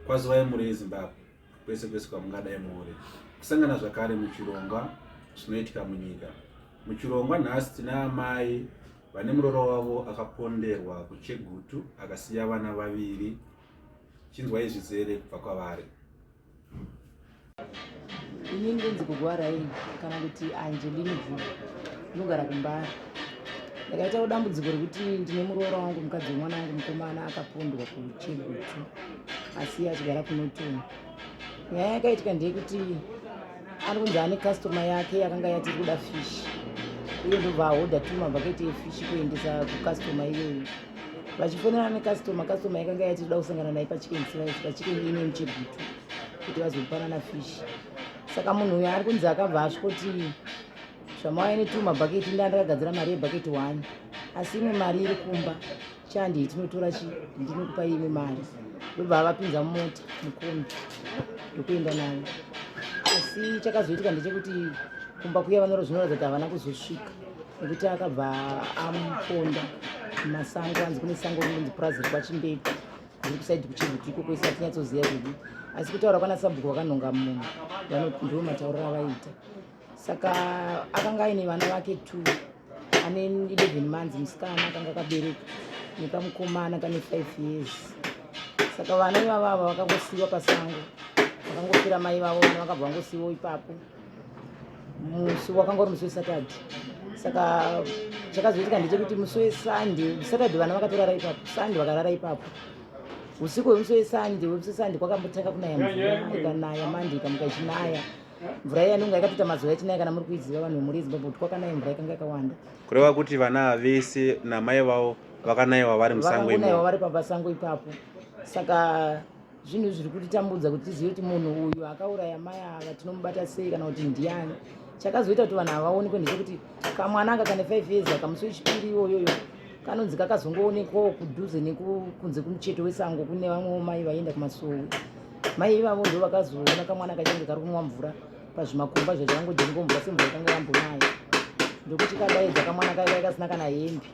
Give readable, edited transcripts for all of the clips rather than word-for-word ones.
kwazivai muri eZimbabwe kwese kwese kwamungadai muri kusangana zvakare muchirongwa zvinoitika munyika. Muchirongwa nhasi tina amai vane muroro wavo akaponderwa kuChegutu akasiya vana vaviri. Chinzwa izvi zere kubva kwavari. Ini ndinzi kugwaraini kana kuti Angelini Vu inogara kuMbara. Ndakaita dambudziko rekuti ndine muroro wangu mukadzi wemwana wangu mukomana akapondwa kuChegutu asi achigara kuNotoni. Nyaya yakaitika ndeyekuti ari kunzi ane kastoma yake yakanga yati kuda fishi uye ndobva ahodha mabhaketi efishi kuendesa kukastoma iyoyo. Vachifonera nekastoma yakanga yati kuda kusangana naye pachicken slice pachicken ine muChegutu kuti vazopanana fishi. Saka munhu uyu ari kunzi akabva asvoti zvamauya mabhaketi ndakagadzira mari yebhaketi 1 asi imwe mari iri kumba chandi tinotora ndinokupa imwe mari. Ndobva vapinza mumota mukombi ndokuenda nayo. Asi chakazoitika ndechekuti kumba kuya vanoro zvinoratidza kuti havana kuzosvika nekuti akabva amuponda mumasango. Anzi kune sango rinonzi Praziri kwaChimbepu riri kusaidhi kuChegutu ikoko isi atinyatsoziva zvedu, asi kutaura kwana sabhuku vakanhonga munhu ndiwo matauriro avaita. Saka akanga aine vana vake 2 ane 11 months musikana akanga akabereka nekamukomana kane 5 years. Saka vana ivava vakangosiyiwa pasango, vakangofira mai vavo vana vakabva vangosiyiwa ipapo. Musi wakanga uri musi weSatadhe. Saka chakazoitika ndechekuti musi weSatadhe vana vakatorara ipapo, Sande vakarara ipapo. Usiku hwemusi weSande kwakambotanga kunaya mvura, ikanaya Mande ikamuka ichinaya. Mvura iya ndonga yakatoita mazuva ichinaya kana muri kuiziva vanhu vemuri eZimbabwe kuti kwakanaya mvura yakanga yakawanda. Kureva kuti vana vese namai vavo vakanayiwa vari musango imomo. Vakanayiwa vari pasango ipapo. Saka zvinhu zviri kutitambudza kuti tizive kuti munhu uyu akauraya mai ava tinomubata sei kana kuti ndiani. Chakazoita kuti vanhu ava vaonekwe ndechekuti kamwana aka kane 5 years akamusi wechipiri iyoyo kanonzi kakazongoonekwawo kudhuze nekunze kumucheto wesango kune vamwe mai vaienda kuMasuwe. Mai ivavo ndo vakazoona kamwana kachange kari kumwa mvura pazvimakomba zvachangodhenga mvura semvura yakanga yambonaya. Ndokuti kadaidza kamwana kaiva kasina kana hembe.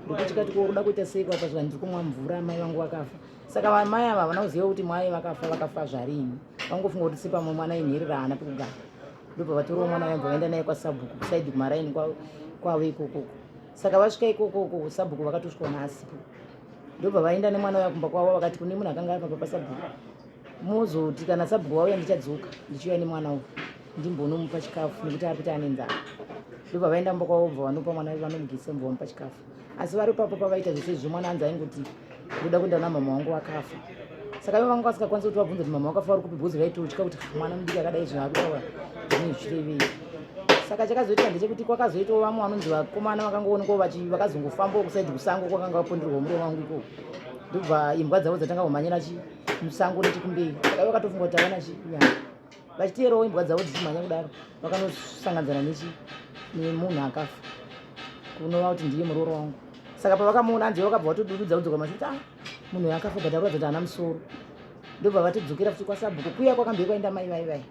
Ndokuti kati kuda kuita sei kwapazva ndiri kumwa mvura mai vangu vakafa. Saka mai ava havana kuziva kuti mai vakafa zvarini. Vangofunga kuti sepamwe mwana inherera haana pekugara. Ndobva vatoriwo mwana vabva vaenda naye kwaSabhuku kusaidhi kumaraini kwavo ikoko. Saka vasvika ikoko Sabhuku vakatosvika nhasipo. Ndobva vaenda nemwana wavo kumba kwavo vakati kune munhu akanga ari papa Sabhuku muzoti kana Sabhuku wauya ndichadzoka ndichiuya nemwana uyu ndimbonomupa chikafu nekuti ari kuti ane nzara. Ndobva vaenda kumba kwavo bva vanopa mwana vanomugisa mbwa vamupa chikafu. Asi vari papo pavaita zvese izvo mwana anzi aingoti ndoda kuenda namama vangu vakafa. Saka ivo vanga vasingakwanisi kuti vabvunze kuti mama vakafa vari kupi bvudzi vaitotya kuti mwana mudiki akadai zvino ari kutaura zvine zvirevei. Saka chakazoitika ndechekuti kwakazoitawo vamwe vanonzi vakomana vakangoonekwawo vakazongofambawo kusaidhi kusango kwakanga vaponderwa muroro wangu ikoko. Ndobva imbwa dzavo dzatanga kumhanyira musango nechekumberi. Saka ivo vakatofunga kuti havana chinyaya. Vachiteerawo imbwa dzavo dzichimhanya kudaro vakanosanganzana nemunhu akafa kunova kuti ndiye muroro wangu. Saka pavakamuona hanzi vakabva vatodududza kudzoka mashure kuti munhu uyu akafa bhati arikuratidza kuti haana musoro. Ndobva vatodzokera futi kwaSabhuku kuya kwakamberi kwaenda mai vai.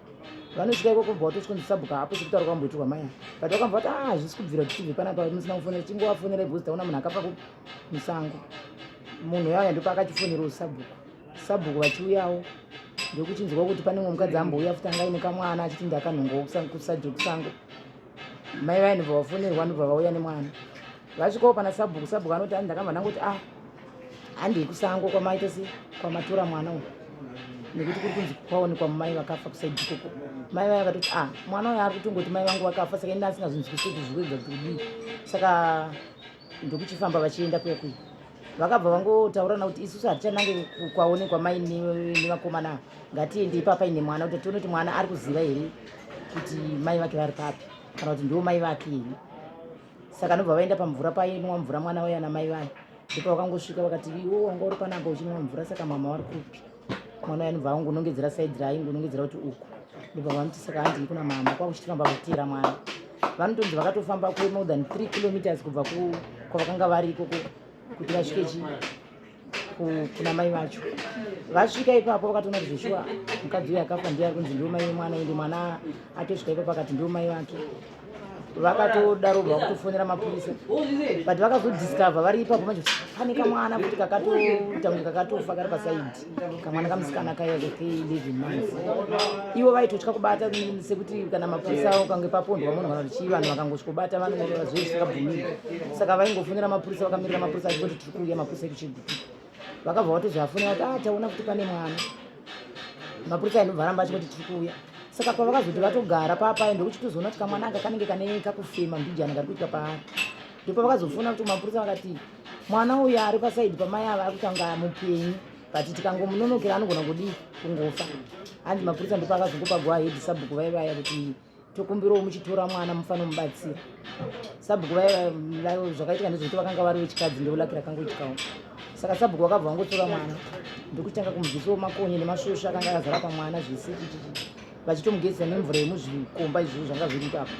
Vanosvika ikoko bva vatosvika Sabhuku hapo sekutaura kwamboitirwa mai. But vakabva vati hazvisi kubvira kuti tibve panapa musina kufonera tingovafonera ibvudzi taona munhu akafa musango. Munhu uyaya ndipo akachifonerawo Sabhuku vachiuyawo ndokuchinzwa kuti pane mumwe mukadzi ambouya futi anga ine kamwana achiti ndakanhongawo kusaidhi kusango. Mai vai ndobva vafonerwa ndobva vauya nemwana. Vasvikawo pana Sabhuku anoti ndakabva ndangoti handei kusango kwamaita se kwamatora mwana uyu nekuti kuri kunzi kwaonekwa mai vakafa kusaidhi ikoko. Mai vai vakatoti mwana uyu ari kutongoti mai vangu vakafa saka ina asingazvinzwisi kuti zviwedza kuti kudii. Saka ndokuchifamba vachienda kuya. Vakabva vangotaurana kuti isusu hatichanange kwaonekwa mai nevakomana ngatiende ipapa ine mwana kuti tione kuti mwana ari kuziva here kuti mai vake vari papi kana kuti ndiwo mai vake here. Saka ndobva vaenda pamvura painwa mvura mwana uya namai vai. Ndipo vakangosvika vakati iwo wanga uri panapa uchinwa mvura saka mama vari kupi. Mwana uya ndobva angonongedzera saidhi raaingonongedzera kuti uku. Ndobva vanoti saka handii kuna mama kwakuchitikamba kutira mwana. Vanotonzi vakatofamba kwe more than 3 kilometers kubva kwavakanga vari ikoko kuti vasvike kuna mai vacho. Vasvika ipapo vakatoona kuti Joshua mukadzi uyu akafa ndiye ari kunzi ndiwo mai vemwana ende mwana atosvika ipapo akati ndiwo mai vake. vakatodarodzwa kutofonera mapurisa but vakazodiscover vari ipapo manje pane kamwana kuti kakatoita kunge kakatofa kari pasaidi kamwana kamusikana kaya ke11 months ivo vaitotya kubata sekuti kana mapurisa ukange papondwa munhu kana kuti vanhu vakangosvikobata vanhu zvezvisingabvumiri saka vaingofonera mapurisa vakamirira mapurisa achikoti tiri kuuya mapurisa ekuchigutu vakabva vatozvafonera kuti taona kuti pane mwana mapurisa ainobva ramba achikoti tiri kuuya saka pavakazoti vatogara papa ndokuchitozoona kuti kamwana aka kanenge kane kakufema mbijana kari kuitwa paari ndopavakazofuna kuti mapurisa vakati mwana uyu ari pasaidi pamai ava ari kutanga mupenyu but tikangomunonokera anogona kudii kungofa handi mapurisa ndopakazongopa hedhi sabhuku vaivaya kuti tokumbirawo muchitora mwana mufanira mubatsira sabhuku vaivaya zvakaitika ndezvekuti vakanga vari wechikadzi ndoulakira kangoitikawo saka sabhuku vakabva vangotora mwana ndokutanga kumubvisawo makonye nemasvosvo akanga akazara pamwana zvese vachitomugezesa nemvura yemuzvikomba izvozvo zvanga zviri ipapo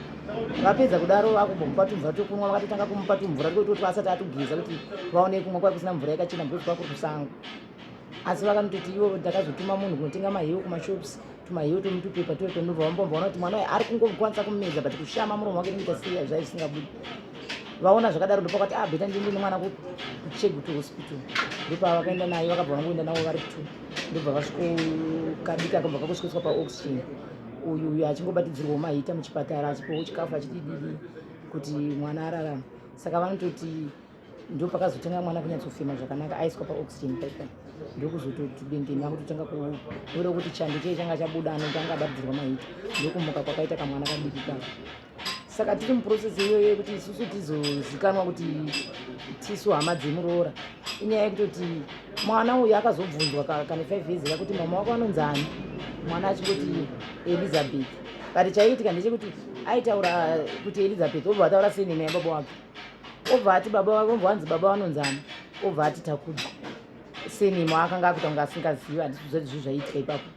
vapedza kudaro vakumbompa tumvura tokunwa vakatotanga kumupa tumvura tototi asati atogeza kuti vaone kumwa kwai kusina mvura yakachena because kwakuri kusango asi vakanototi ivo ndakazotuma munhu kunotenga mahewu kumashops tumahewu tomutupepa toe tonobva vambombaona kuti mwana ari kungokwanisa kumedza but kushama muromo wake noita sei zvai zvisingabudi vaona zvakadaro ndopakati bheta ndiende nemwana kuchegutu hospital ndopa vakaenda naye vakabva vangoenda navo vari kutu ndobva vasvikokabika akabva kakosvetswa paoxygen uyu achingobatidzirwawo mahita muchipatara achipowo chikafu achidididi kuti mwana ararama saka vanototi ndopakazotanga mwana kunyatsofema zvakanaka aiswa paoxygen paipa ndokuzototi bengeni vakutotanga kuore kuti chando chee changa chabuda anotanga abatidzirwa mahita ndokumuka kwakaita kamwana kadiki kaka saka tiri muprocesi iyoyo yekuti isusu tizozikanwa kuti tisu hama dzemuroora inyaya yekutoti mwana uyu akazobvunzwa kane 5 years yakuti mama wako anonzani mwana achingoti Elizabeth but chaiitika ndechekuti aitaura kuti Elizabeth obva ataura senema yababa wake obva ati baba wake obva anzi baba vanonzani obva ati Takudza senema akanga akuita kunge asingazivi handizvo zvaiitika ipapo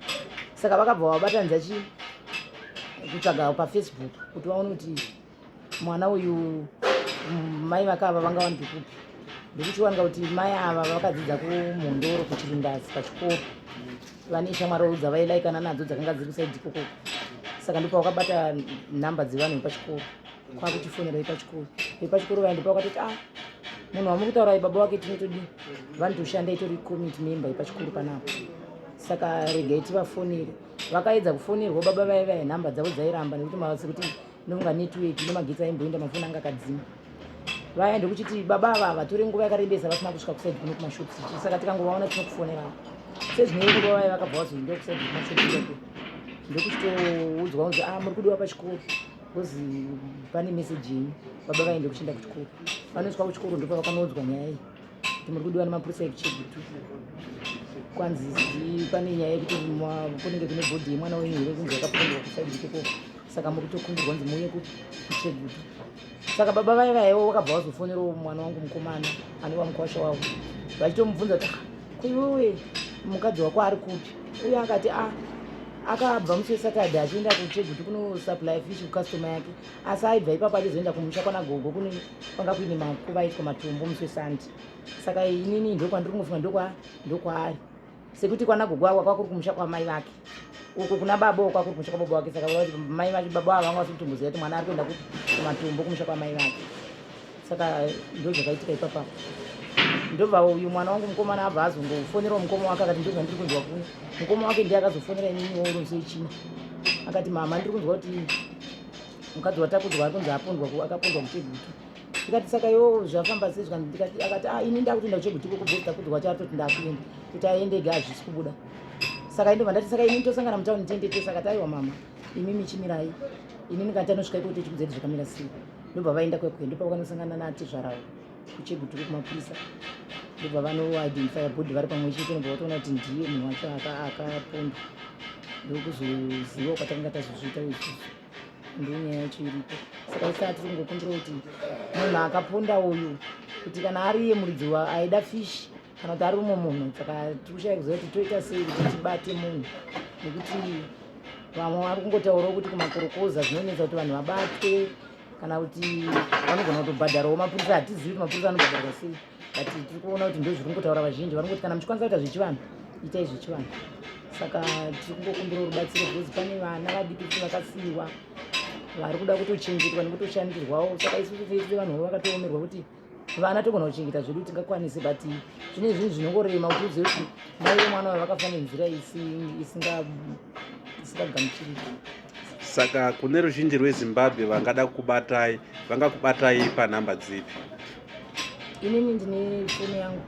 saka vakabva vabatanidza kutsvaga paFacebook kuti vaone kuti mwana uyu mai vake ava vanga wanipi kupi ndikuchiwanika kuti mai ava vakadzidza kumhondoro kuchirindasi pachikoro vane shamwari dzavailaikana nadzo dzakanga dziri kusaidhi ikoko saka ndipo vakabata nhamba dzevanhu vepachikoro kwakuchifonera vepachikoro vaindipa vakatoti munhu wamuri kutaura baba wake tinotodi vanotoshanda itori committee member yepachikoro panapo saka regai tivafonere vakaedza kufonerwa baba vaivaya nhamba dzavo dzairamba nekuti mavasi kuti ndonga network nemagetsi aimboenda mafoni anga akadzima vaya ndokuchiti baba ava vatore nguva yakarembesa vasina kusvika kusaidi kuno kumashops saka tikangovaona tinokufonera sezvinoekuva vaya vakabva vazoinda kusaidi kumashops ikoko ndokuchitoudzwa kunzi muri kudiwa pachikoro kozi pane meseji yenyu baba vaende kuchienda kuchikoro vanosvika kuchikoro ndopa vakanoudzwa nyaya iyi kuti muri kudiwa nemapurisa ekuchegutu kwanzi pane nyaya yekuti kunenge kune bhodhi yemwana wenyu here kunzi yakapondwa kusaidi ikoko saka muri kutokumbirwa nzi muuye kuchegutu saka baba vaivaiwo vakabva vazofonerawo mwana wangu mukomana anova mukwasha wavo vachitomubvunza kuti kuiwewe mukadzi wako ari kupi uye akati akabva musi weSaturday achienda kuchegutu kunosupply fish kukastoma yake asi aibva ipapo achizoenda kumusha kwanagogo kune kwanga kuine makuva aitwa matombo musi weSunday saka inini ndokwandiri kungofunga ndokwaari sekuti kwanagogo avo kwakuri kumusha kwamai vake uko kuna baba kwakuri kumusha kwababa wake saka kuti mai vake baba avo vanga vasikutomboziva kuti mwana ari kuenda kumatombo kumusha kwamai vake saka ndo zvakaitika ipapapo ndobva uyu mwana wangu mukomana abva azongofonerawo mukoma wake akati ndozvandiri kunzwa kuno mukoma wake ndiye akazofonera inini woronso ichina akati mama ndiri kunzwa kuti mukadzi watakudzwa ari kunzi akapondwa kuchegutu ndikati saka iwo zvafamba sezva ndikati akati ini ndakutoenda kuchegutu koko bhozi takudzwa chaatoti ndakuenda kuti aende ga hazvisi kubuda saka indobva ndati saka ini tosangana mutauni tendete saka taiwa mama imi michimirai ini ndikati anosvika ikoti chikuzeti zvakamira sei ndobva vaenda kwekwe ndopa vakanosangana natizvaravo kuchegutu kumapurisa ndobva vanoidentifya bhodhi vari pamwe chete nobva vatoona kuti ndiye munhu wacho akapondwa ndokuzoziva kwatakanga tazozviita izvozvo ndonyaya yacho iripo saka isaa tiri kungokumbira kuti munhu akaponda uyu kuti kana ari iye muridzi aida fishi kana kuti ari umwe munhu saka tikushaya kuziva kuti toita sei kuti tibate munhu nekuti vamwe vari kungotaurawo kuti kumakorokoza zvinonetsa kuti vanhu vabatwe kana kuti vanogona kutobhadharawo mapurisa hatizivi kuti mapurisa anobhadharwa sei but tiri kuona kuti ndo zviri kungotaura vazhinji vanongoti kana muchikwanisa kuita zvechivanhu itai zvechivanhu saka tiri kungokumbira rubatsiro bhozi pane vana vadiki vakasiyiwa vari kuda kutochinjitwa nekutoshandirwawo. Saka isusu tese vanhu vakatoomerwa kuti vana togona kuchengeta zvedu tingakwanise, but zvine zvinhu zvinongorema kuti uzive kuti mai vemwana wayo vakafa nenzira isingagamuchirika. Saka kune ruzhinji rweZimbabwe vangada kukubatai, vangakubatai panhamba dzipi? Inini ndine foni yangu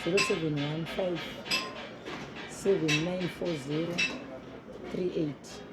0715 794038.